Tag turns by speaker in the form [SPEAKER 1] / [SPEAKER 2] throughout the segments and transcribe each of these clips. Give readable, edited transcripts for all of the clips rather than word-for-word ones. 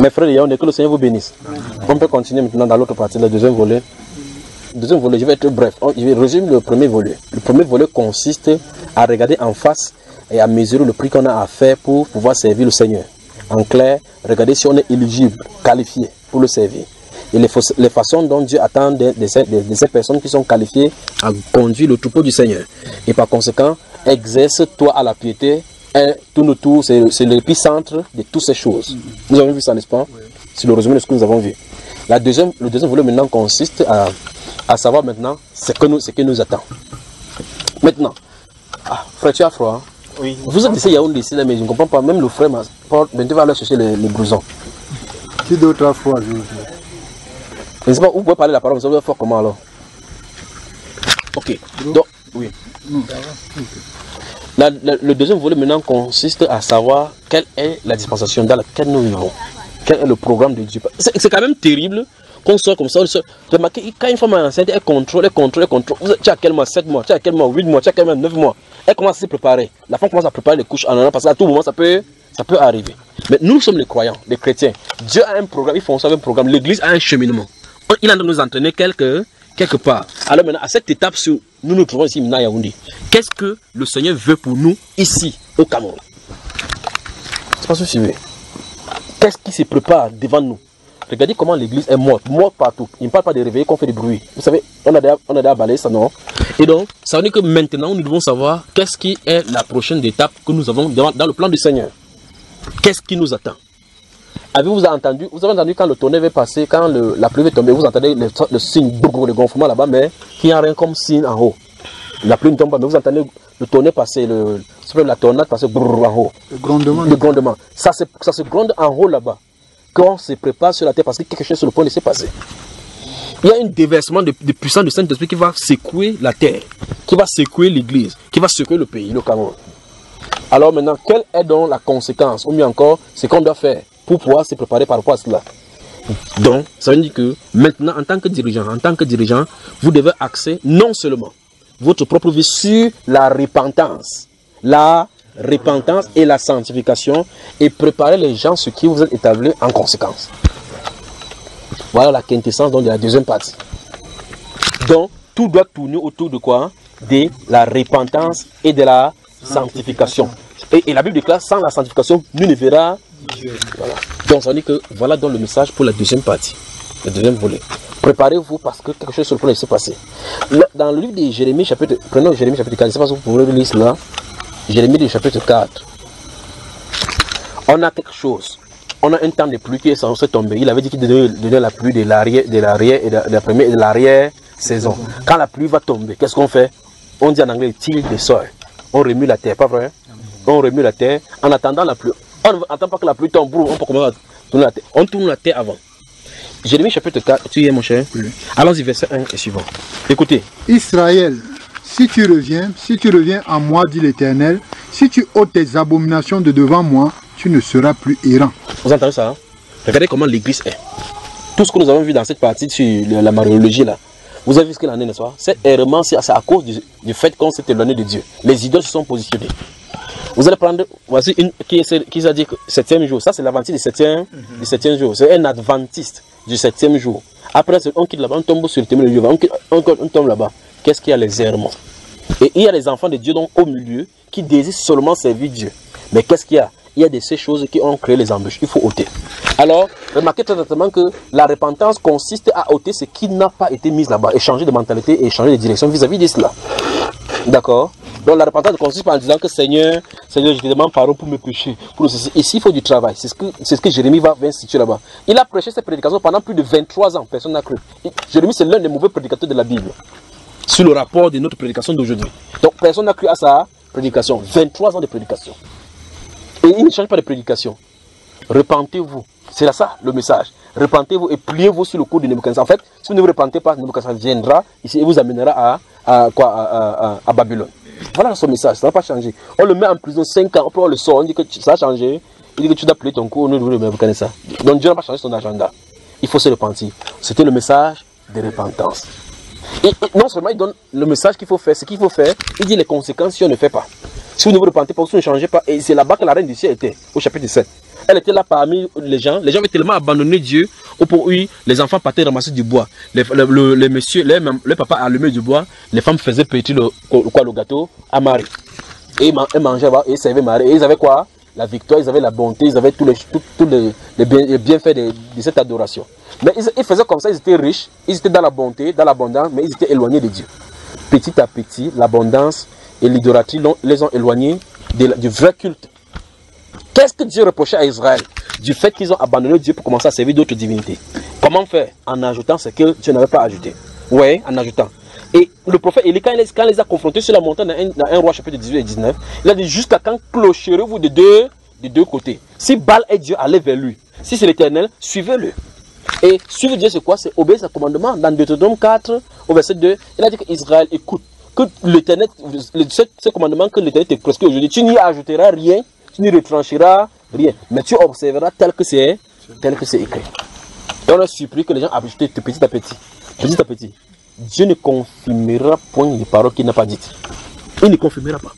[SPEAKER 1] Mes frères et que le Seigneur vous bénisse. On peut continuer maintenant dans l'autre partie, le deuxième volet. Deuxième volet, je vais être bref. Je vais résumer le premier volet. Le premier volet consiste à regarder en face et à mesurer le prix qu'on a à faire pour pouvoir servir le Seigneur. En clair, regarder si on est éligible, qualifié pour le servir. Et les façons dont Dieu attend de ces personnes qui sont qualifiées à conduire le troupeau du Seigneur. Et par conséquent, exerce-toi à la piété. Et tout autour, c'est l'épicentre de toutes ces choses. Nous avons vu ça, n'est-ce pas? C'est le résumé de ce que nous avons vu. Le deuxième volet maintenant consiste à savoir maintenant ce que nous attend. Maintenant, frère, tu as froid? Oui. Vous êtes ici, Yaoundé, ici, mais je ne comprends pas. Même le frère, tu vas aller chercher les blousons.
[SPEAKER 2] Qui d'autre a froid?
[SPEAKER 1] Je ne sais pas, vous pouvez parler la parole, vous savez fort comment alors? Ok. Donc, oui. Le deuxième volet maintenant consiste à savoir quelle est la dispensation dans laquelle nous vivons. Quel est le programme de Dieu. C'est quand même terrible qu'on soit comme ça. Remarquez, quand une femme est enceinte, elle contrôle. Tu as quel mois? 7 mois, tu as quel mois? 8 mois, tu as quel mois? 9 mois. Elle commence à se préparer. La femme commence à préparer les couches en allant parce qu'à tout moment, ça peut arriver. Mais nous sommes les croyants, les chrétiens. Dieu a un programme, il fonctionne avec un programme. L'église a un cheminement. Il est en train de nous entraîner quelque part. Alors maintenant, à cette étape, nous nous trouvons ici maintenant à Yaoundé. Qu'est-ce que le Seigneur veut pour nous ici, au Cameroun? C'est pas ce que je veux. Qu'est-ce qui se prépare devant nous? Regardez comment l'église est morte partout. Il ne parle pas de réveiller qu'on fait du bruit. Vous savez, on a déjà balayé ça, non? Et donc, ça veut dire que maintenant, nous devons savoir qu'est-ce qui est la prochaine étape que nous avons dans le plan du Seigneur. Qu'est-ce qui nous attend? Avez-vous entendu? Vous avez entendu quand le tonnerre va passer, quand la pluie va tomber, vous entendez le signe, le gonflement là-bas, mais il n'y a rien comme signe en haut. La pluie ne tombe pas, mais vous entendez le tonnerre passer, la tornade passer en haut.
[SPEAKER 2] Le grondement.
[SPEAKER 1] Le grondement. Ça se gronde en haut là-bas. Quand on se prépare sur la terre, parce que quelque chose est sur le point de se passer. Il y a un déversement de puissance du Saint-Esprit qui va secouer la terre, qui va secouer l'église, qui va secouer le pays, le Cameroun. Alors maintenant, quelle est donc la conséquence, ou mieux encore, ce qu'on doit faire pour pouvoir se préparer par rapport à cela? Donc, ça veut dire que maintenant, en tant que dirigeant, vous devez axer non seulement votre propre vie sur la repentance et la sanctification, et préparer les gens sur qui vous êtes établis en conséquence. Voilà la quintessence donc, de la deuxième partie. Donc, tout doit tourner autour de quoi? De la repentance et de la sanctification. Et la Bible déclare, sans la sanctification, nul ne verra Dieu. Voilà. Donc, ça veut dire que voilà donc le message pour la deuxième partie, le deuxième volet. Préparez-vous parce que quelque chose sur le point de se passer. Dans le livre de Jérémie, prenons Jérémie chapitre 4, je ne sais pas si vous pouvez le lire là. Jérémie chapitre 4. On a quelque chose. On a un temps de pluie qui est censé tomber. Il avait dit qu'il donnait la pluie de l'arrière et de la première et de l'arrière saison. Quand la pluie va tomber, qu'est-ce qu'on fait? On dit en anglais till the soil. On remue la terre, pas vrai? On remue la terre en attendant la pluie. On n'attend pas que la pluie tombe. On peut commencer à tourner la terre. On tourne la terre avant. Jérémie chapitre 4, tu y es mon cher? Oui. Allons-y, verset 1 et suivant. Écoutez.
[SPEAKER 2] Israël, si tu reviens à moi, dit l'Éternel, si tu ôtes tes abominations de devant moi, tu ne seras plus errant.
[SPEAKER 1] Vous entendez ça? Hein? Regardez comment l'église est. Tout ce que nous avons vu dans cette partie sur la mariologie là, vous avez vu ce qu'il en est, n'est-ce pas? Cet errement, c'est à cause du fait qu'on s'est éloigné de Dieu. Les idoles se sont positionnés. Vous allez prendre, voici une qui a dit que 7e jour. Ça, c'est l'adventiste du 7e jour. C'est un adventiste du 7e jour. Après, on quitte là-bas, on tombe sur le témoin de Dieu. On tombe là-bas. Qu'est-ce qu'il y a? Les errements. Et il y a les enfants de Dieu donc au milieu qui désirent seulement servir Dieu. Mais qu'est-ce qu'il y a? Il y a de ces choses qui ont créé les embûches. Il faut ôter. Alors, remarquez très exactement que la repentance consiste à ôter ce qui n'a pas été mis là-bas. Et changer de mentalité et changer de direction vis-à-vis de cela. D'accord? Donc la repentance consiste en disant que Seigneur, je te demande pardon pour mes péchés. Ici, il faut du travail. C'est ce que Jérémie va instituer là-bas. Il a prêché cette prédication pendant plus de 23 ans. Personne n'a cru. Jérémie, c'est l'un des mauvais prédicateurs de la Bible. Sur le rapport de notre prédication d'aujourd'hui. Donc personne n'a cru à sa prédication. 23 ans de prédication. Et il ne change pas de prédication. Repentez-vous. C'est là ça le message. Repentez-vous et pliez-vous sur le coup de Nebuchadnezzar. En fait, si vous ne vous repentez pas, Nebuchadnezzar viendra ici et vous amènera à Babylone. Voilà son message, ça n'a pas changé. On le met en prison 5 ans, après on le sort, on dit que ça a changé. Il dit que tu dois plier ton coup au nom de Nebuchadnezzar. Donc Dieu n'a pas changé son agenda. Il faut se repentir. C'était le message de repentance. Et non seulement il donne le message qu'il faut faire, ce qu'il faut faire, il dit les conséquences si on ne fait pas. Si vous ne vous repentez pas, si vous ne changez pas, et c'est là-bas que la reine du ciel était, au chapitre 7. Elle était là parmi les gens. Les gens avaient tellement abandonné Dieu pour eux, les enfants partaient ramasser du bois. Les messieurs, les papas allumaient du bois. Les femmes faisaient pétrir le gâteau à Marie. Et ils mangeaient et ils servaient Marie. Et ils avaient quoi? La victoire, ils avaient la bonté, ils avaient tous les bienfaits de cette adoration. Mais ils faisaient comme ça, ils étaient riches, ils étaient dans la bonté, dans l'abondance, mais ils étaient éloignés de Dieu. Petit à petit, l'abondance et l'idolâtrie les ont éloignés du vrai culte. Qu'est-ce que Dieu reprochait à Israël? Du fait qu'ils ont abandonné Dieu pour commencer à servir d'autres divinités. Comment faire? En ajoutant ce que Dieu n'avait pas ajouté. Oui, en ajoutant. Et le prophète Élie, quand il les a confrontés sur la montagne dans 1 Roi chapitre 18 et 19, il a dit jusqu'à quand clocherez-vous de deux côtés? Si Baal est Dieu, allez vers lui. Si c'est l'Éternel, suivez-le. Et suivre Dieu, c'est quoi? C'est obéir à son commandement. Dans Deutéronome 4, au verset 2, il a dit qu'Israël écoute, que l'Éternel, ce commandement que l'Éternel te prescrit aujourd'hui, tu n'y ajouteras rien, tu n'y retrancheras rien, mais tu observeras tel que c'est écrit. Et on a surpris que les gens ajoutent petit à petit. Petit à petit. Dieu ne confirmera point les paroles qu'il n'a pas dites. Il ne confirmera pas.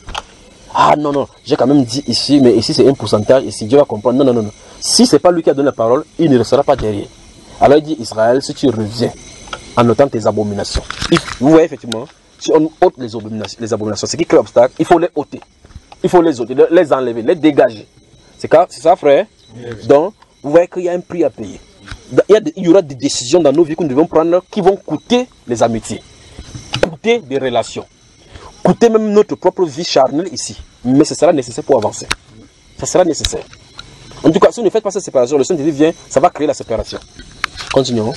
[SPEAKER 1] Ah non, non, j'ai quand même dit ici, mais ici c'est un pourcentage, ici Dieu va comprendre. Non, non, non, non. Si ce n'est pas lui qui a donné la parole, il ne restera pas derrière. Alors il dit, Israël, si tu reviens en notant tes abominations, vous voyez effectivement, si on ôte les abominations, ce qui crée obstacle, il faut les ôter. Il faut les ôter, les enlever, les dégager. C'est ça, frère? Yes. Donc, vous voyez qu'il y a un prix à payer. Il y aura des décisions dans nos vies que nous devons prendre qui vont coûter les amitiés, coûter des relations, coûter même notre propre vie charnelle ici. Mais ce sera nécessaire pour avancer. Ça sera nécessaire. En tout cas, si vous ne faites pas cette séparation, le Saint-Esprit vient, ça va créer la séparation. Continuons.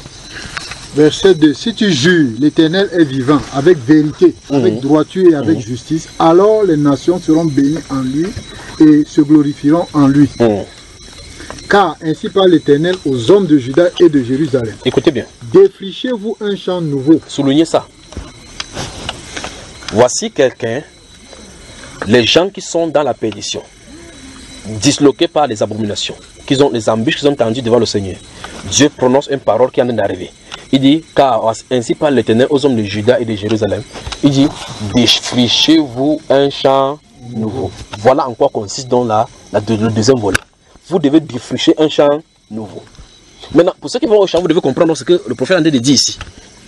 [SPEAKER 2] Verset 2. Si tu jures, l'Éternel est vivant, avec vérité, avec droiture et avec justice, alors les nations seront bénies en lui et se glorifieront en lui. Car ainsi parle l'Éternel aux hommes de Juda et de Jérusalem.
[SPEAKER 1] Écoutez bien.
[SPEAKER 2] Défrichez-vous un champ nouveau.
[SPEAKER 1] Soulignez ça. Voici quelqu'un, les gens qui sont dans la perdition, disloqués par les abominations, qu'ils ont les embûches qu'ils ont tendues devant le Seigneur. Dieu prononce une parole qui en est d'arriver. Il dit, car ainsi parle l'Éternel aux hommes de Juda et de Jérusalem. Il dit, défrichez-vous un champ nouveau. Voilà en quoi consiste donc le deuxième volet. Vous devez défricher un champ nouveau. Maintenant, pour ceux qui vont au champ, vous devez comprendre ce que le prophète André dit ici.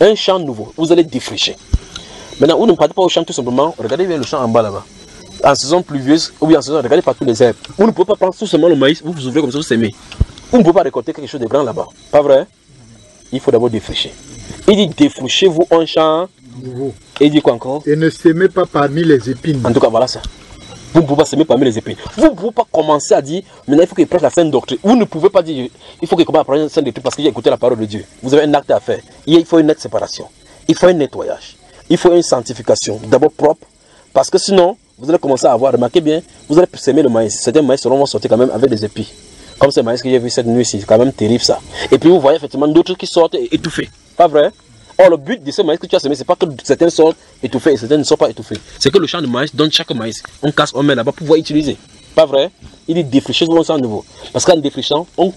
[SPEAKER 1] Un champ nouveau, vous allez défricher. Maintenant, vous ne partez pas au champ tout simplement, regardez bien le champ en bas là-bas. En saison pluvieuse, ou bien en saison, regardez partout les herbes. Vous ne pouvez pas prendre tout simplement le maïs, vous ouvrez comme ça, vous semez. Vous ne pouvez pas récolter quelque chose de grand là-bas. Pas vrai? Il faut d'abord défricher. Il dit défrichez-vous un champ nouveau. Et il dit quoi encore? Et
[SPEAKER 2] ne semez pas parmi les épines.
[SPEAKER 1] En tout cas, voilà ça. Vous ne pouvez pas semer parmi les épines. Vous ne pouvez pas commencer à dire, maintenant il faut qu'il prenne la sainte doctrine. Vous ne pouvez pas dire, il faut qu'il commence à prendre la sainte doctrine parce qu'il a écouté la parole de Dieu. Vous avez un acte à faire. Il faut une nette séparation. Il faut un nettoyage. Il faut une sanctification. D'abord propre. Parce que sinon, vous allez commencer à avoir, remarquez bien, vous allez semer le maïs. Certains maïs vont sortir quand même avec des épis. Comme ce maïs que j'ai vu cette nuit-ci, c'est quand même terrible ça. Et puis vous voyez effectivement d'autres qui sortent étouffés. Pas vrai? Or le but de ce maïs que tu as semé, c'est pas que certains sortent étouffés et certains ne sont pas étouffés. C'est que le champ de maïs donne chaque maïs. On casse, on met là-bas pour pouvoir utiliser. Pas vrai? Il dit défricher le champ nouveau. Parce qu'en défrichant, on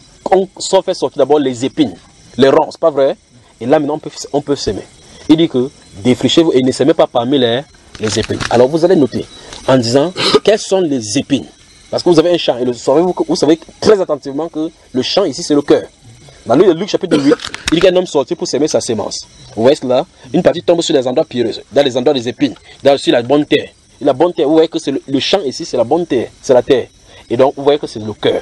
[SPEAKER 1] fait sortir d'abord les épines, les ronces, pas vrai? Et là maintenant on peut semer. Il dit que défrichez-vous et ne semez pas parmi les épines. Alors vous allez noter en disant quelles sont les épines. Parce que vous avez un champ et vous savez très attentivement que le champ ici c'est le cœur. Dans le livre de Luc chapitre 8, il dit qu'un homme sortit pour semer sa sémence. Vous voyez cela? Une partie tombe sur les endroits pierreux, dans les endroits des épines, sur la bonne terre. Et la bonne terre, vous voyez que c'est le champ ici, c'est la bonne terre, c'est la terre. Et donc vous voyez que c'est le cœur.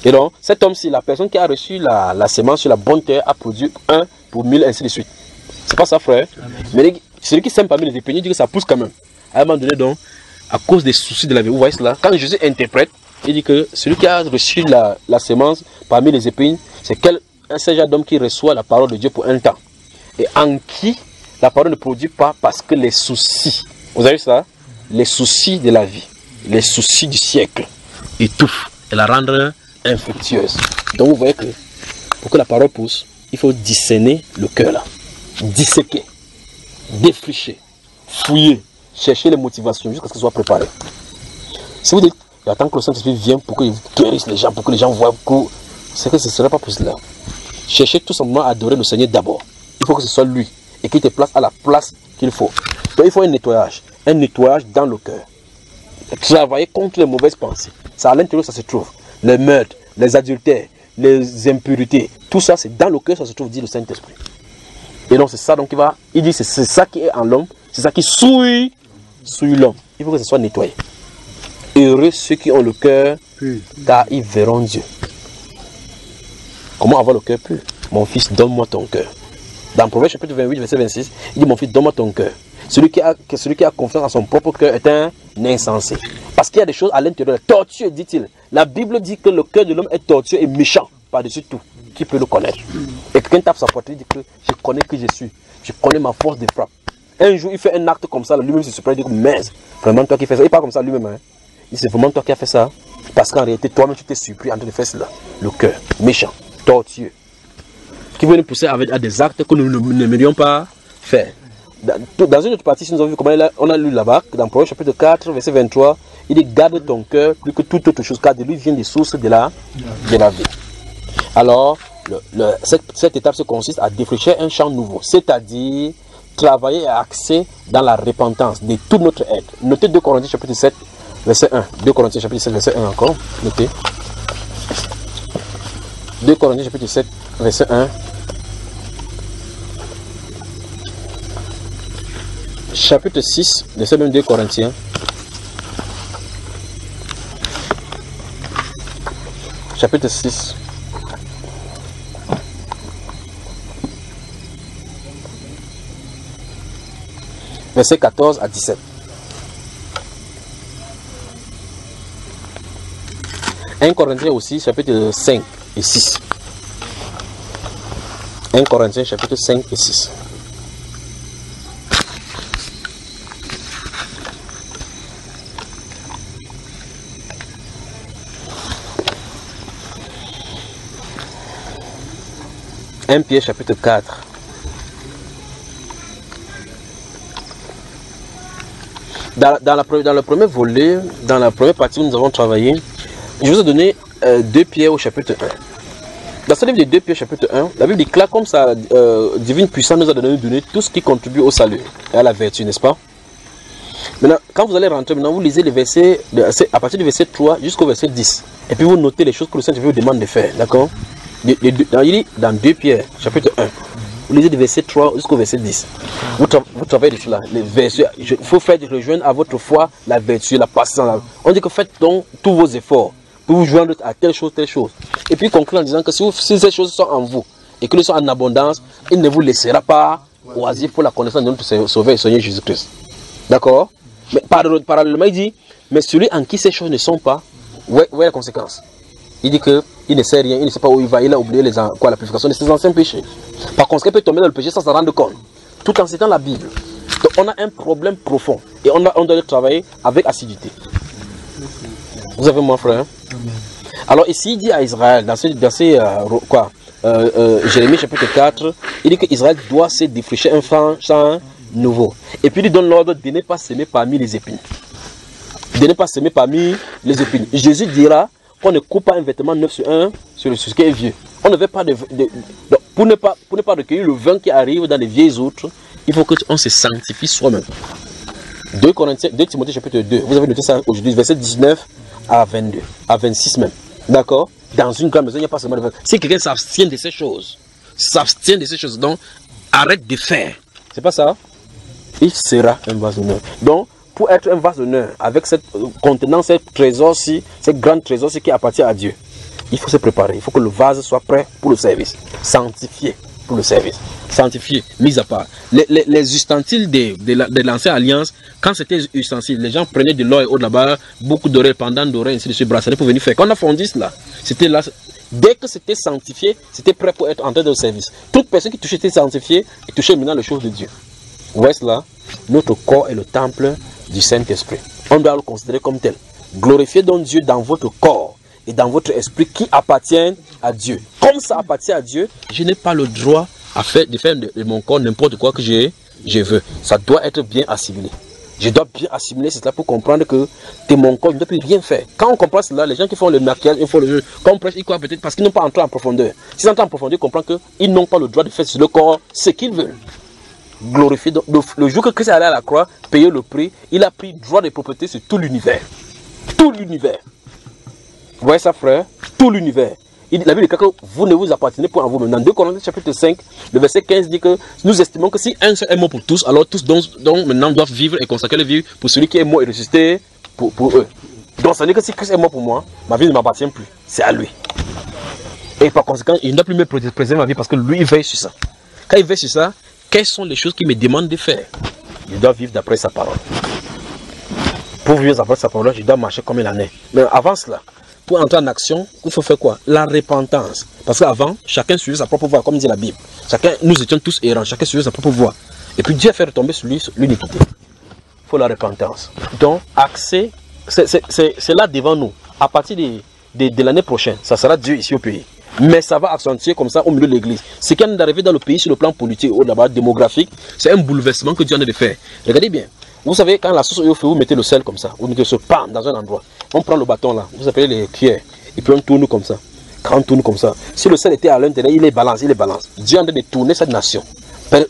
[SPEAKER 1] Et donc cet homme-ci, la personne qui a reçu la sémence sur la bonne terre a produit 1 pour 1000, ainsi de suite. C'est pas ça, frère? Mais celui qui sème parmi les épines, il dit que ça pousse quand même. À un moment donné, donc, à cause des soucis de la vie, vous voyez cela? Quand Jésus interprète, il dit que celui qui a reçu la sémence parmi les épines, c'est un genre d'homme qui reçoit la parole de Dieu pour un temps. Et en qui la parole ne produit pas parce que les soucis, vous avez vu ça? Les soucis de la vie, les soucis du siècle, étouffent et la rendent infructueuse. Donc vous voyez que pour que la parole pousse, il faut discerner le cœur là. Disséquer, défricher, fouiller, chercher les motivations jusqu'à ce qu'elles soient préparées. Si vous dites, j'attends que le Saint-Esprit vienne pour qu'il guérisse les gens, pour que les gens voient que c'est que ce ne serait pas pour cela. Cherchez tout simplement à adorer le Seigneur d'abord. Il faut que ce soit lui et qu'il te place à la place qu'il faut. Donc il faut un nettoyage dans le cœur. Travailler contre les mauvaises pensées. C'est à l'intérieur ça se trouve. Les meurtres, les adultères, les impurités, tout ça, c'est dans le cœur, ça se trouve, dit le Saint-Esprit. Et donc, c'est ça, donc il dit, c'est ça qui est en l'homme, c'est ça qui souille l'homme. Il faut que ce soit nettoyé. Heureux ceux qui ont le cœur pur, car ils verront Dieu. Comment avoir le cœur pur? Mon fils, donne-moi ton cœur. Dans Proverbe chapitre 28, verset 26, il dit, mon fils, donne-moi ton cœur. Celui qui a confiance en son propre cœur est un insensé. Parce qu'il y a des choses à l'intérieur. Tortueux, dit-il. La Bible dit que le cœur de l'homme est tortueux et méchant par-dessus tout. Qui peut le connaître? Et quelqu'un tape sa poitrine, il dit que je connais qui je suis. Je connais ma force de frappe. Un jour, il fait un acte comme ça, lui-même se surprend, il dit, mais vraiment toi qui fais ça. Il parle comme ça lui-même. Hein. Il dit, c'est vraiment toi qui as fait ça. Parce qu'en réalité, toi-même, tu t'es surpris en train de faire cela. Le cœur, méchant, tortueux. Qui veut nous pousser à des actes que nous n'aimerions pas faire. Dans une autre partie, si nous avons vu comment on a lu là-bas, dans Proverbe chapitre 4, verset 23, il dit, garde ton cœur plus que toute autre chose, car de lui viennent les sources de la vie. Alors, cette étape se consiste à défricher un champ nouveau, c'est-à-dire travailler et axer dans la repentance de tout notre être. Notez 2 Corinthiens chapitre 7, verset 1. 2 Corinthiens chapitre 7, verset 1 encore. Notez. 2 Corinthiens chapitre 7, verset 1. Chapitre 6, verset même 2 Corinthiens. Chapitre 6. Verset 14 à 17. 1 Corinthiens aussi, chapitre 5 et 6. 1 Corinthiens, chapitre 5 et 6. Un Pierre, chapitre 4. Dans le premier volet, dans la première partie où nous avons travaillé, je vous ai donné 2 Pierre au chapitre 1. Dans ce livre de 2 Pierre chapitre 1, la Bible déclare comme sa divine puissance nous a donné tout ce qui contribue au salut et à la vertu, n'est-ce pas? Maintenant, quand vous allez rentrer, maintenant vous lisez les versets, à partir du verset 3 jusqu'au verset 10. Et puis vous notez les choses que le Saint-Esprit vous demande de faire, d'accord? Il dit dans 2 Pierre chapitre 1, vous lisez du verset 3 jusqu'au verset 10. Vous travaillez dessus là, les versets. Il faut faire rejoindre à votre foi la vertu, la patience. On dit que faites donc tous vos efforts pour vous joindre à telle chose, telle chose. Et puis conclut en disant que si ces choses sont en vous et qu'elles sont en abondance, il ne vous laissera pas oisir pour la connaissance de notre Sauveur et Seigneur Jésus-Christ. D'accord? Mais parallèlement, il dit, mais celui en qui ces choses ne sont pas, où est la conséquence? Il dit qu'il ne sait rien, il ne sait pas où il va, il a oublié la purification de ses anciens péchés. Par conséquent, il peut tomber dans le péché sans s'en rendre compte, tout en citant la Bible. Donc on a un problème profond et on doit le travailler avec assiduité. Vous avez mon frère? Alors ici, il dit à Israël, dans Jérémie chapitre 4, il dit qu'Israël doit se défricher un champ nouveau. Et puis il donne l'ordre de ne pas s'aimer parmi les épines. De ne pas s'aimer parmi les épines. Jésus dira qu'on ne coupe pas un vêtement neuf sur ce qui est vieux. On ne veut pas pour ne pas recueillir le vin qui arrive dans les vieilles outres, il faut qu'on se sanctifie soi-même. 2 Timothée chapitre 2, vous avez noté ça aujourd'hui, verset 19 à 22, à 26 même. D'accord? Dans une grande maison, il n'y a pas seulement de vin. Si quelqu'un s'abstient de ces choses, donc arrête de faire. C'est pas ça? Il sera un vase d'honneur. Donc, pour être un vase d'honneur, avec contenant ce trésor-ci, ce grand trésor-ci qui appartient à Dieu, il faut se préparer. Il faut que le vase soit prêt pour le service. Sanctifié pour le service. Sanctifié, mis à part. Les ustensiles de l'ancienne alliance, quand c'était ustensiles, les gens prenaient de l'or et autre là-bas, beaucoup d'oreilles, pendant d'oreilles, ainsi de suite, bracelets pour venir faire. Quand on a fondu cela, c'était là. Dès que c'était sanctifié, c'était prêt pour être entré dans le service. Toute personne qui touchait était sanctifiée et touchait maintenant les choses de Dieu. Vous voyez cela? Notre corps est le temple du Saint-Esprit. On doit le considérer comme tel. Glorifiez donc Dieu dans votre corps et dans votre esprit qui appartiennent à Dieu. Comme ça appartient à Dieu, je n'ai pas le droit de faire de mon corps n'importe quoi que je veux. Ça doit être bien assimilé. Je dois bien assimiler cela pour comprendre que de mon corps, je ne dois plus rien faire. Quand on comprend cela, les gens qui font le maquillage, ils font le jeu, quand on prêche, ils croient peut-être parce qu'ils n'ont pas entré en profondeur. S'ils entrent en profondeur, ils comprennent qu'ils n'ont pas le droit de faire sur le corps ce qu'ils veulent. Glorifier. Le jour que Christ est allé à la croix, payer le prix, il a pris droit de propriété sur tout l'univers. Tout l'univers. Vous voyez ça, frère? tout l'univers. La Bible dit que vous ne vous appartenez pas à vous-même. Dans 2 Corinthiens chapitre 5, le verset 15 dit que nous estimons que si un seul est mort pour tous, alors tous donc maintenant doivent vivre et consacrer leur vie pour celui qui est mort et ressuscité pour eux. Donc ça veut dire que si Christ est mort pour moi, ma vie ne m'appartient plus. C'est à lui. Et par conséquent, il ne doit plus me préserver ma vie parce que lui, il veille sur ça. Quand il veille sur ça, quelles sont les choses qu'il me demande de faire? Je dois vivre d'après sa parole. Pour vivre d'après sa parole, je dois marcher comme il en est. Mais avant cela, pour entrer en action, il faut faire quoi? La repentance. Parce qu'avant, chacun suivait sa propre voie, comme dit la Bible. Nous étions tous errants, chacun suivait sa propre voie. Et puis Dieu a fait retomber sur lui l'iniquité. Il faut la repentance. Donc, accès, c'est là devant nous. À partir de l'année prochaine, ça sera Dieu ici au pays. Mais ça va accentuer comme ça au milieu de l'église. Ce qui est arrivé dans le pays sur le plan politique ou d'abord démographique, c'est un bouleversement que Dieu en a de faire. Regardez bien. Vous savez, quand la sauce est au feu, vous mettez le sel comme ça. Vous mettez ce pain dans un endroit. On prend le bâton là, vous appelez les cuillères. Et puis on tourne comme ça. Quand on tourne comme ça, si le sel était à l'intérieur, il est balance, il est balance. Dieu est en train de tourner cette nation.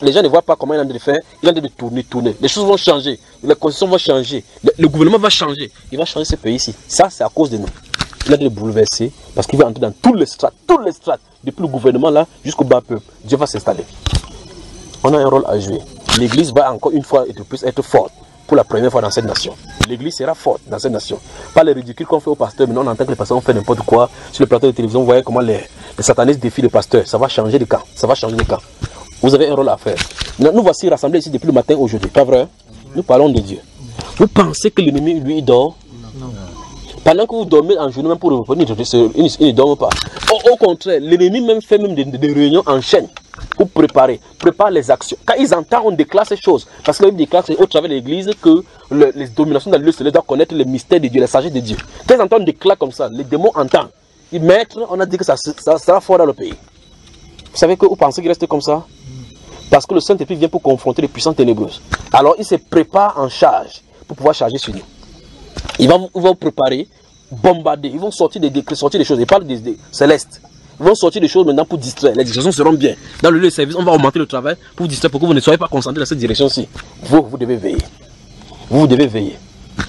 [SPEAKER 1] Les gens ne voient pas comment il est en train de faire. Il est en train de tourner. Les choses vont changer. Les conditions vont changer. Le gouvernement va changer. Il va changer ce pays ici. Ça, c'est à cause de nous. Il a de bouleverser parce qu'il va entrer dans tous les strates, depuis le gouvernement là jusqu'au bas peuple. Dieu va s'installer. On a un rôle à jouer. L'église va encore une fois et de plus être forte pour la première fois dans cette nation. L'église sera forte dans cette nation. Pas les ridicules qu'on fait aux pasteurs, mais on entend que les pasteurs ont fait n'importe quoi. Sur le plateau de télévision, vous voyez comment les satanistes défient les pasteurs. Ça va changer de camp. Ça va changer de camp. Vous avez un rôle à faire. Nous voici rassemblés ici depuis le matin aujourd'hui. Pas vrai? Nous parlons de Dieu. Vous pensez que l'ennemi, lui, il dort? Non. Pendant que vous dormez en journée, même pour revenir, il ne dorment pas. Au contraire, l'ennemi même fait même des réunions en chaîne pour prépare les actions. Quand ils entendent, on déclare ces choses. Parce que la Bible déclare au travers de l'église que les dominations dans le lieu céleste doivent connaître les mystères de Dieu, la sagesse de Dieu. Quand ils entendent déclare comme ça, les démons entendent. Ils mettent, on a dit que ça sera fort dans le pays. Vous savez que vous pensez qu'il reste comme ça? Parce que le Saint-Esprit vient pour confronter les puissances ténébreuses. Alors il se prépare en charge pour pouvoir charger sur nous. Ils vont préparer, bombarder, ils vont sortir des décrets, sortir des choses. Ils parlent des célestes. Ils vont sortir des choses maintenant pour distraire. Les distractions seront bien. Dans le lieu de service, on va augmenter le travail pour vous distraire, pour que vous ne soyez pas concentrés dans cette direction-ci. Vous devez veiller. Vous devez veiller.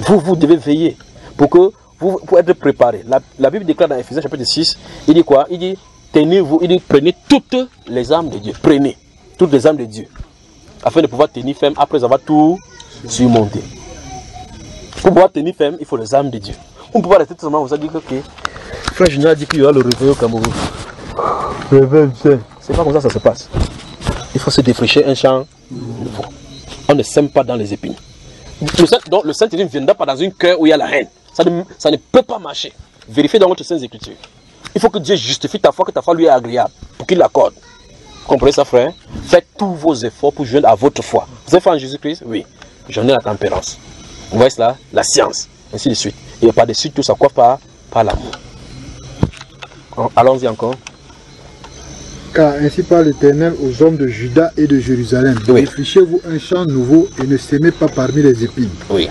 [SPEAKER 1] Vous devez veiller pour être préparé. La Bible déclare dans Ephésiens chapitre 6, il dit quoi? Il dit, tenez-vous, il dit, prenez toutes les armes de Dieu. Prenez toutes les armes de Dieu. Afin de pouvoir tenir ferme après avoir tout surmonté. Pour pouvoir tenir ferme, il faut les armes de Dieu. On ne peut pas rester tout simplement, vous avez dit que Frère Junior a dit qu'il y aura le réveil au Cameroun. Réveil, c'est pas comme ça se passe. Il faut se défricher un champ nouveau. On ne sème pas dans les épines. Donc le Saint-Esprit ne viendra pas dans une cœur où il y a la haine. Ça ne peut pas marcher. Vérifiez dans votre Sainte Écriture. Il faut que Dieu justifie ta foi, que ta foi lui est agréable, pour qu'il l'accorde. Vous comprenez ça, frère? Faites tous vos efforts pour joindre à votre foi. Vous avez foi en Jésus-Christ? Oui. J'en ai la tempérance. Vous voyez cela? La science. Ainsi de suite. Et par-dessus tout ça, quoi? Par l'amour. Allons-y encore.
[SPEAKER 2] Car ainsi parle l'Éternel aux hommes de Juda et de Jérusalem. Oui. Défrichez-vous un champ nouveau et ne sémez pas parmi les épines.
[SPEAKER 1] Oui.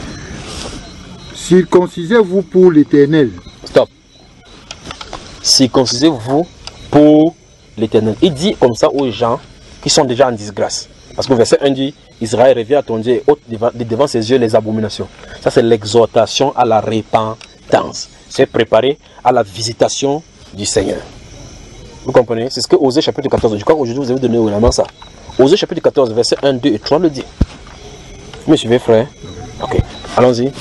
[SPEAKER 2] Circoncisez-vous pour l'Éternel.
[SPEAKER 1] Stop. Circoncisez-vous pour l'Éternel. Il dit comme ça aux gens qui sont déjà en disgrâce. Parce que verset 1 dit, Israël revient à ton Dieu et ôte devant ses yeux les abominations. Ça c'est l'exhortation à la repentance. C'est préparer à la visitation du Seigneur. Vous comprenez? C'est ce que Osée chapitre 14, je crois qu'aujourd'hui vous avez donné vraiment ça. Osée chapitre 14, verset 1, 2 et 3 le dit. Vous me suivez, frère? Ok, allons-y.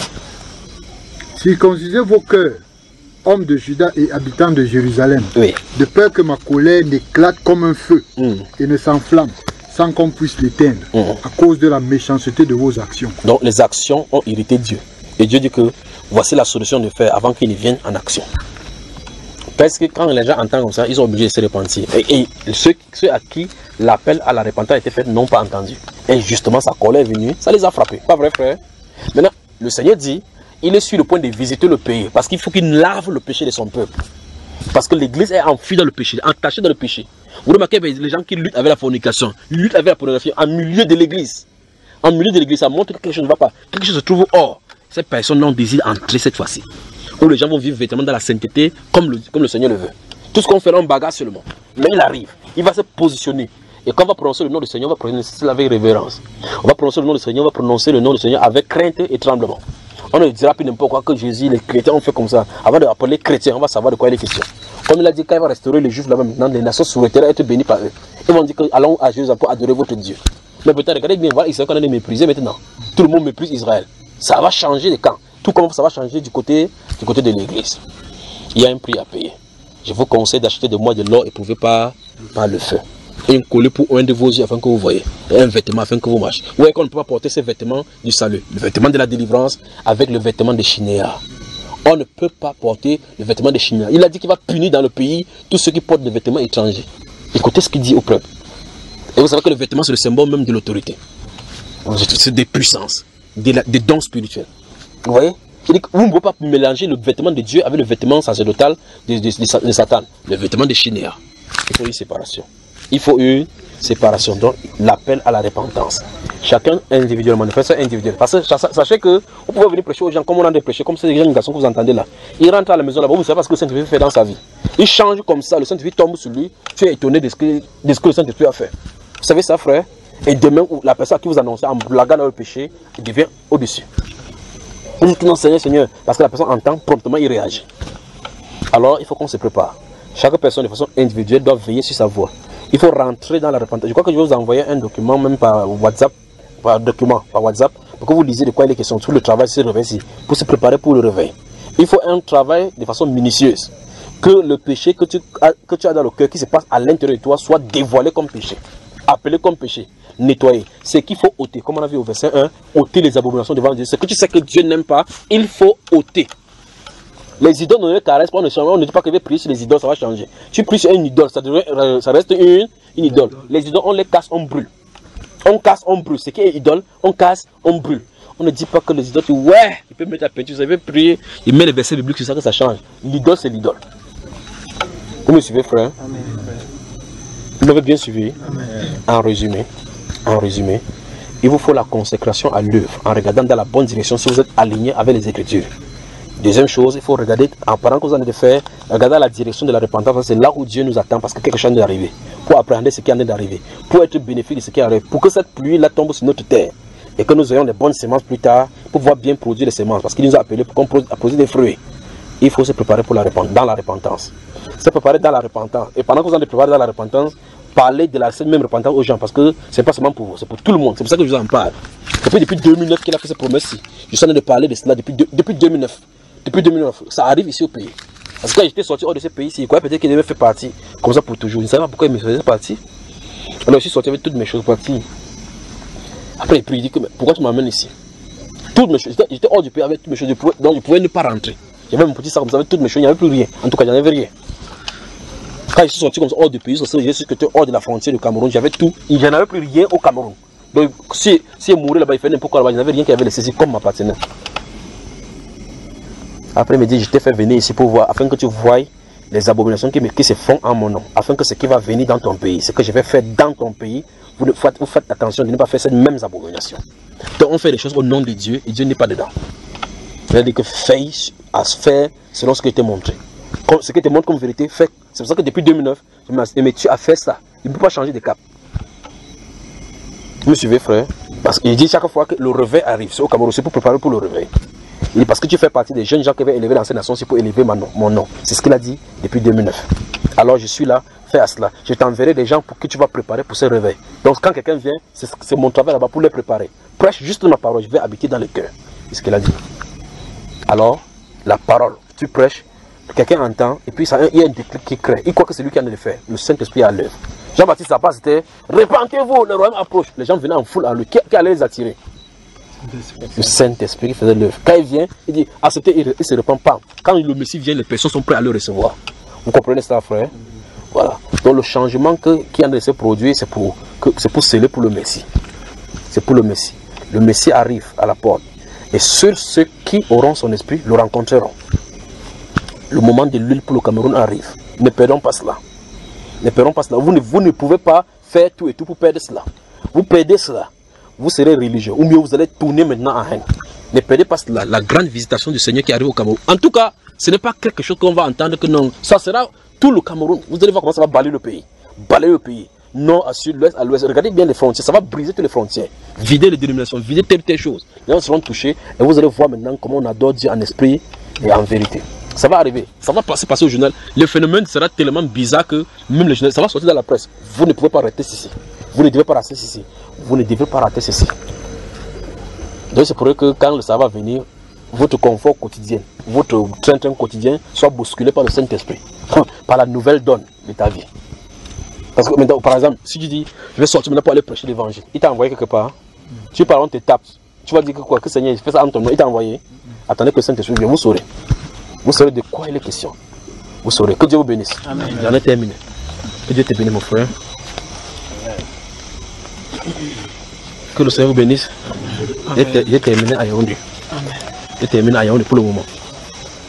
[SPEAKER 2] Circoncisez vos cœurs, hommes de Juda et habitants de Jérusalem,
[SPEAKER 1] oui,
[SPEAKER 2] de peur que ma colère n'éclate comme un feu et ne s'enflamme sans qu'on puisse l'éteindre à cause de la méchanceté de vos actions. Donc
[SPEAKER 1] les actions ont irrité Dieu. Et Dieu dit que voici la solution de faire avant qu'il ne vienne en action. Parce que quand les gens entendent comme ça, ils sont obligés de se repentir. Et ceux à qui l'appel à la repentance a été fait n'ont pas entendu. Et justement, sa colère est venue, ça les a frappés. Pas vrai, frère? Maintenant, le Seigneur dit, il est sur le point de visiter le pays. Parce qu'il faut qu'il lave le péché de son peuple. Parce que l'église est enfuie dans le péché, entachée dans le péché. Vous remarquez les gens qui luttent avec la fornication, luttent avec la pornographie en milieu de l'église. En milieu de l'église, ça montre que quelque chose ne va pas. Quelque chose se trouve hors. Ces personnes n'ont désir d'entrer cette fois-ci. Où les gens vont vivre véritablement dans la sainteté comme le Seigneur le veut. Tout ce qu'on fait là, on bagarre seulement. Mais il arrive, il va se positionner. Et quand on va prononcer le nom du Seigneur, on va prononcer cela avec révérence. On va prononcer le nom du Seigneur, on va prononcer le nom du Seigneur avec crainte et tremblement. On ne dira plus n'importe quoi que Jésus, les chrétiens ont fait comme ça. Avant d'appeler chrétiens, on va savoir de quoi il est question. Comme il a dit, quand il va restaurer les juifs là-bas maintenant, les nations souhaiteraient être bénies par eux. Ils vont dire que allons à Jérusalem pour adorer votre Dieu. Mais peut-être, regardez bien, voilà, Israël qu'on a méprisé maintenant. Tout le monde méprise Israël. Ça va changer les camps. Tout comme ça va changer du côté de l'église. Il y a un prix à payer. Je vous conseille d'acheter de moi de l'or éprouvé par le feu. Et une collée pour un de vos yeux afin que vous voyez. Et un vêtement afin que vous marchez. Vous voyez qu'on ne peut pas porter ces vêtements du salut. Le vêtement de la délivrance avec le vêtement de Shinéa. On ne peut pas porter le vêtement de Shinéa. Il a dit qu'il va punir dans le pays tous ceux qui portent des vêtements étrangers. Écoutez ce qu'il dit au peuple. Et vous savez que le vêtement c'est le symbole même de l'autorité. C'est des puissances, des dons spirituels. Vous voyez? Il dit que vous ne pouvez pas mélanger le vêtement de Dieu avec le vêtement sacerdotal de Satan. Le vêtement de Shinéa. Il faut une séparation. Il faut une séparation. Donc l'appel à la repentance. Chacun individuellement, ne fait ça individuellement. Parce que sachez que vous pouvez venir prêcher aux gens comme on a des prêcher, comme ces jeunes garçons que vous entendez là. Il rentre à la maison là-bas, vous savez pas ce que le Saint-Esprit fait dans sa vie. Il change comme ça, le Saint-Esprit tombe sur lui. Tu es étonné de ce que le Saint-Esprit a fait. Vous savez ça, frère? Et demain, la personne qui vous annonce en blaguant dans le péché, il devient au-dessus. Vous dites non, Seigneur, parce que la personne entend, promptement il réagit. Alors, il faut qu'on se prépare. Chaque personne de façon individuelle doit veiller sur sa voie. Il faut rentrer dans la repentance. Je crois que je vais vous envoyer un document, même par WhatsApp, par WhatsApp, pour que vous lisiez de quoi il est question. Tout le travail se réveille ici, pour se préparer pour le réveil. Il faut un travail de façon minutieuse. Que le péché que tu as dans le cœur, qui se passe à l'intérieur de toi, soit dévoilé comme péché. Appelé comme péché. Nettoyer. C'est qu'il faut ôter. Comme on a vu au verset 1, ôter les abominations devant Dieu. Ce que tu sais que Dieu n'aime pas, il faut ôter. Les idoles ne les caressent pas, on ne dit pas que je vais prier sur les idoles, ça va changer. Tu pries sur une idole, ça reste une idole. Les idoles, on les casse, on brûle. On casse, on brûle. Ce qui est idole, on casse, on brûle. On ne dit pas que les idoles, ouais, il peut mettre la peinture, vous savez prier, il met les versets bibliques, c'est ça que ça change. L'idole, c'est l'idole. Vous me suivez, frère? Amen. Vous m'avez bien suivi? Amen. En résumé, il vous faut la consécration à l'œuvre, en regardant dans la bonne direction si vous êtes aligné avec les Écritures. Deuxième chose, il faut regarder, en parlant que vous en avez fait, regarder la direction de la repentance, c'est là où Dieu nous attend, parce que quelque chose est arrivé. Pour appréhender ce qui est en train d'arriver, pour être bénéfique de ce qui arrive, pour que cette pluie-là tombe sur notre terre, et que nous ayons des bonnes semences plus tard, pour pouvoir bien produire les semences, parce qu'il nous a appelés pour qu'on produise des fruits. Il faut se préparer pour dans la repentance. Se préparer dans la repentance. Et pendant que vous en êtes préparé dans la repentance, parler de cette même repentance aux gens, parce que c'est pas seulement pour vous, c'est pour tout le monde. C'est pour ça que je vous en parle. Depuis 2009 qu'il a fait cette promesse-ci. Je suis en train de parler de cela depuis 2009. Depuis 2009, ça arrive ici au pays. Parce que quand j'étais sorti hors de ce pays-ci, il croyait peut-être qu'il devait faire partie comme ça pour toujours. Je ne savais pas pourquoi il me faisait partie. Alors je suis sorti avec toutes mes choses parties. Après, il dit que pourquoi tu m'amènes ici? Toutes mes choses. J'étais hors du pays avec toutes mes choses. Donc je pouvais ne pas rentrer. J'avais mon petit sac comme ça avec toutes mes choses. Il n'y avait plus rien. En tout cas, il n'y en avait rien. Quand je suis sorti comme ça hors du pays, j'ai su que j'étais hors de la frontière du Cameroun. J'avais tout. Il n'y en avait plus rien au Cameroun. Donc si il mourait là-bas, il fait n'importe quoi là-bas. Il n'y avait rien qui avait laissé ici comme m'appartenait. Après, il me dit, je t'ai fait venir ici pour voir, afin que tu voies les abominations qui se font en mon nom. Afin que ce qui va venir dans ton pays, ce que je vais faire dans ton pays, vous faites attention de ne pas faire ces mêmes abominations. Donc on fait les choses au nom de Dieu et Dieu n'est pas dedans. C'est-à-dire que fais selon ce qui t'est montré. Ce qui te montre comme vérité, fais. C'est pour ça que depuis 2009, mais tu as fait ça. Il ne peut pas changer de cap. Vous me suivez, frère? Parce qu'il dit chaque fois que le réveil arrive, c'est au Cameroun, c'est pour préparer pour le réveil. Il dit parce que tu fais partie des jeunes gens qui avaient élevé dans cette nation, c'est pour élever mon nom. C'est ce qu'il a dit depuis 2009. Alors je suis là, fais à cela. Je t'enverrai des gens pour que tu vas préparer pour ce réveil. Donc quand quelqu'un vient, c'est mon travail là-bas pour les préparer. Prêche juste ma parole, je vais habiter dans le cœur. C'est ce qu'il a dit. Alors, la parole, tu prêches, quelqu'un entend, et puis il y a un déclic qui crée. Il croit que c'est lui qui a de le faire. Le Saint-Esprit à l'œuvre. Jean-Baptiste Sappa, c'était répentez-vous, le royaume approche. Les gens venaient en foule à lui. Qui allait les attirer? Le Saint-Esprit faisait l'œuvre. Quand il vient, il dit acceptez, il ne se répand pas. Quand le Messie vient, les personnes sont prêtes à le recevoir. Vous comprenez ça, frère? Voilà. Donc le changement qui est en train de se produire, c'est pour sceller pour le Messie. C'est pour le Messie. Le Messie arrive à la porte. Et seuls ceux qui auront son esprit le rencontreront. Le moment de l'huile pour le Cameroun arrive. Ne perdons pas cela. Ne perdons pas cela. Vous ne pouvez pas faire tout et tout pour perdre cela. Vous perdez cela, vous serez religieux. Ou mieux, vous allez tourner maintenant en haine. Ne perdez pas cela. La grande visitation du Seigneur qui arrive au Cameroun. En tout cas, ce n'est pas quelque chose qu'on va entendre que non. Ça sera tout le Cameroun. Vous allez voir comment ça va balayer le pays. Balayer le pays. nord à sud, l'ouest à l'ouest. Regardez bien les frontières, ça va briser toutes les frontières. Vider les dénominations, vider telle chose. Les gens seront touchés et vous allez voir maintenant comment on adore Dieu en esprit et en vérité. Ça va arriver, ça va passer au journal. Le phénomène sera tellement bizarre que même le journal, ça va sortir dans la presse. Vous ne pouvez pas rater ceci. Vous ne devez pas rater ceci. Vous ne devez pas rater ceci. Donc c'est pour eux que quand le ça va venir, votre confort quotidien, votre train-train quotidien soit bousculé par le Saint-Esprit, par la nouvelle donne de ta vie. Parce que maintenant, par exemple, si tu dis, je vais sortir maintenant pour aller prêcher l'évangile, il t'a envoyé quelque part, tu parles, on te tape, tu vas dire que quoi, que Seigneur, il fait ça en ton nom, il t'a envoyé, attendez que le Saint-Esprit vienne, vous saurez. Vous saurez de quoi il est question. Vous saurez. Que Dieu vous bénisse. J'en ai terminé. Que Dieu te bénisse, mon frère. Que le Seigneur vous bénisse. J'ai terminé à Yaoundé. J'ai terminé à Yaoundé pour le moment.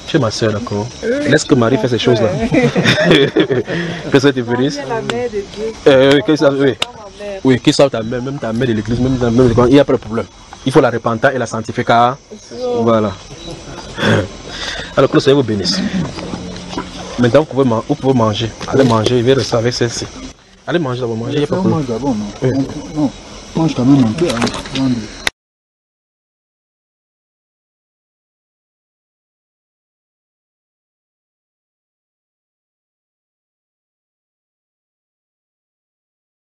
[SPEAKER 1] Tu es ma soeur, d'accord? Laisse que Marie fasse ces choses-là. Que le Seigneur te bénisse. Oui, qu'il soit ta mère, même ta mère de l'église, même ta mère de l'église. Il n'y a pas de problème. Il faut la repentir et la sanctifier. Voilà. Alors que le Seigneur vous bénisse. Maintenant, vous pouvez manger. Allez manger, il va rester avec celle-ci. Allez manger d'abord, manger, il n'y a pas de problème.
[SPEAKER 2] Mange d'abord, non. Non, mange quand même un peu.